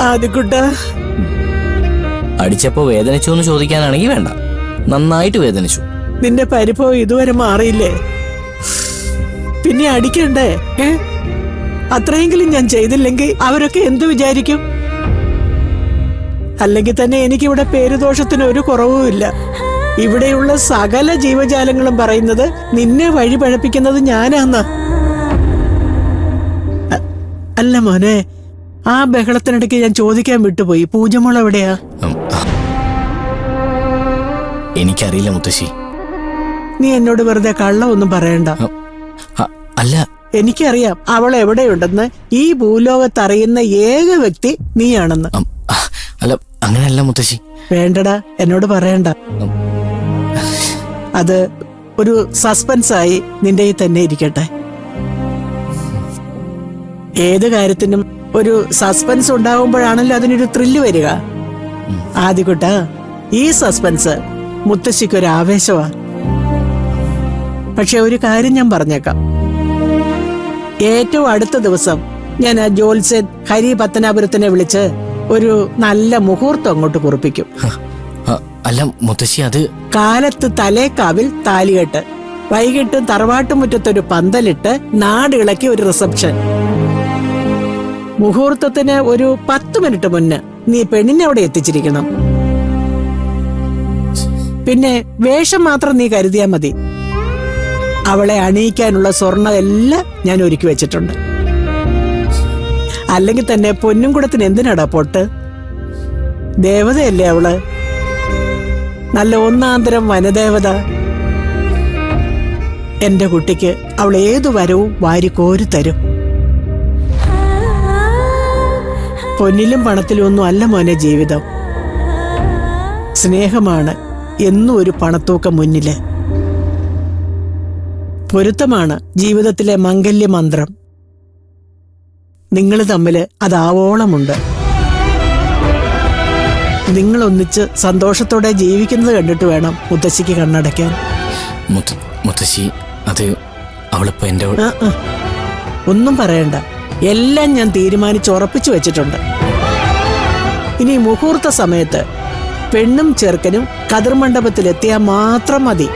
ആദിക്കുട്ട, അടിച്ചപ്പോ വേദനിച്ചു എന്ന് ചോദിക്കാനാണെങ്കിൽ വേണ്ട, നന്നായിട്ട് വേദനിച്ചു. നിന്റെ പരിഭവം ഇതുവരെ മാറിയില്ലേ? പിന്നെ അടിക്കണ്ടേ? അത്രയെങ്കിലും ഞാൻ ചെയ്തില്ലെങ്കിൽ അവരൊക്കെ എന്തു വിചാരിക്കും? അല്ലെങ്കിൽ തന്നെ എനിക്കിവിടെ പേരുദോഷത്തിന് ഒരു കുറവുമില്ല. ഇവിടെയുള്ള സകല ജീവജാലങ്ങളും പറയുന്നത് നിന്നെ വഴി പഴപ്പിക്കുന്നത് ഞാനാന്ന. അല്ല മോനെ, ആ ബഹളത്തിനിടയ്ക്ക് ഞാൻ ചോദിക്കാൻ വിട്ടുപോയി, പൂജമോൾ എവിടെയാ? എനിക്കറിയില്ല മുത്തശ്ശി. നീ എന്നോട് വെറുതെ കള്ളമൊന്നും പറയണ്ട. അല്ല, എനിക്കറിയാം അവൾ എവിടെയുണ്ടെന്ന്. ഈ ഭൂലോകത്ത് അറിയുന്ന ഏക വ്യക്തി നീയാണെന്ന്. അല്ല, അങ്ങനെയല്ല മുത്തശ്ശി. വേണ്ടടാ, എന്നോട് പറയണ്ട. അത് ഒരു സസ്പെൻസായി നിന്റെ തന്നെ ഇരിക്കട്ടെ. ഏത് കാര്യത്തിനും ഒരു സസ്പെൻസ് ഉണ്ടാവുമ്പോഴാണല്ലോ അതിനൊരു ത്രില്ല് വരിക. ആദികുട്ട, ഈ സസ്പെൻസ് മുത്തശ്ശിക്കൊരു ആവേശമാ. പക്ഷെ ഒരു കാര്യം ഞാൻ പറഞ്ഞേക്കാം. ഏറ്റവും അടുത്ത ദിവസം ഞാൻ ആ ജോത്സ്യൻ ഹരി പത്തനാപുരത്തിനെ വിളിച്ച് ഒരു നല്ല മുഹൂർത്തം അങ്ങോട്ട് കുറിപ്പിക്കും. അല്ല മുത്തശ്ശി, അത് കാലത്ത് തലേക്കാവിൽ താലികെട്ട്, വൈകിട്ട് തറവാട്ടുമുറ്റത്തൊരു പന്തലിട്ട് നാടിളക്കി ഒരു റിസപ്ഷൻ. മുഹൂർത്തത്തിന് ഒരു 10 മിനിറ്റ് മുന്നേ നീ പെണ്ണിനെ അവിടെ എത്തിച്ചിരിക്കണം. പിന്നെ വേഷം മാത്രം നീ കരുതിയാ മതി. അവളെ അണിയിക്കാനുള്ള സ്വർണ്ണം എല്ലാം ഞാൻ ഒരുക്കി വെച്ചിട്ടുണ്ട്. അല്ലെങ്കിൽ തന്നെ പൊന്നുംകുടത്തിന് എന്തിനാടാ പൊട്ട്? ദേവതയല്ലേ അവള്, നല്ല ഒന്നാന്തരം വനദേവത. എന്റെ കുട്ടിക്ക് അവൾ ഏതു വരവും വാരിക്കോരി തരും. പൊന്നിലും പണത്തിലും ഒന്നും അല്ല മോനെ ജീവിതം. സ്നേഹമാണ് എന്നും ഒരു പണത്തൂക്കം മുന്നില്. പൊരുത്തമാണ് ജീവിതത്തിലെ മംഗല്യമന്ത്രം. നിങ്ങൾ തമ്മിൽ അതാവോളമുണ്ട്. നിങ്ങൾ ഒന്നിച്ച് സന്തോഷത്തോടെ ജീവിക്കുന്നത് കണ്ടിട്ട് വേണം മുത്തശ്ശിക്ക് കണ്ണടയ്ക്കാൻ. മുത്തശ്ശി, അത് അവളിപ്പോ എന്റെ ഒന്നും പറയണ്ട. എല്ലാം ഞാൻ തീരുമാനിച്ചുറപ്പിച്ചു വെച്ചിട്ടുണ്ട്. ഇനി മുഹൂർത്ത സമയത്ത് പെണ്ണും ചെറുക്കനും കതിർമണ്ഡപത്തിലെത്തിയാൽ മാത്രം മതി.